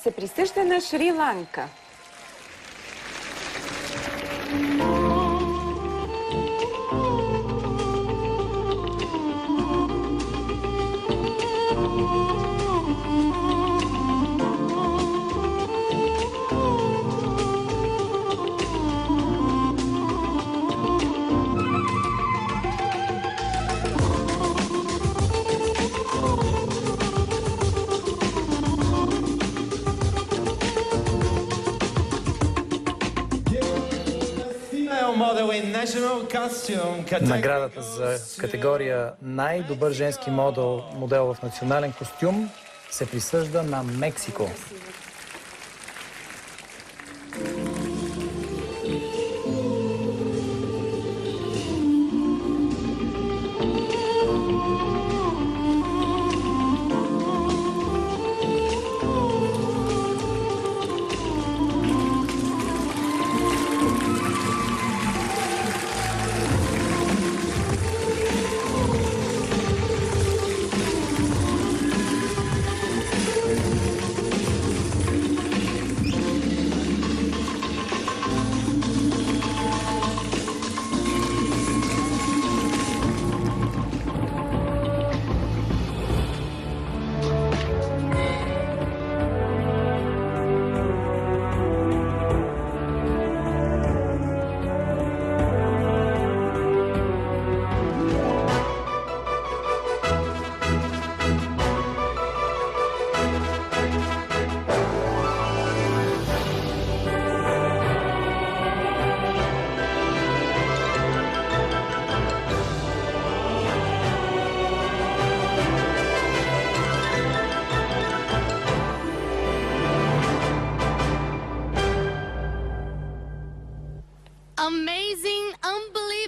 се присъжда на Шри-Ланка. Наградата за категория най-добър женски модел в национален костюм се присъжда на Мексико.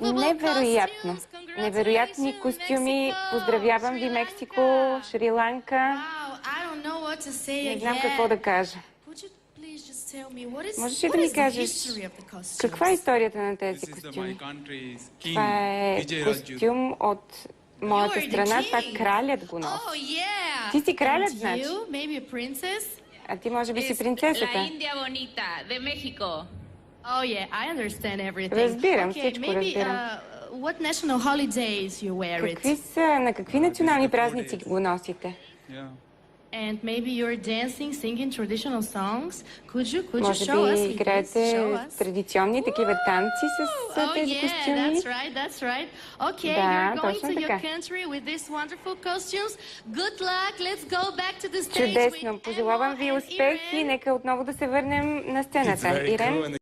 Невероятно. Невероятни костюми. Поздравявам ви, Мексико, Шри-Ланка. Не знам какво да кажа. Можеш ли да ми кажеш каква е историята на тези костюми? Това е костюм от моята страна. Това кралят го носи. Ти си кралят, значи? А ти може би си принцесата? Разбирам, всичко разбирам. На какви национални празници го носите? Може би играете традиционни такива танци с тези костюми? Да, точно така. Чудесно. Пожелавам ви успех и нека отново да се върнем на сцената. Ирен?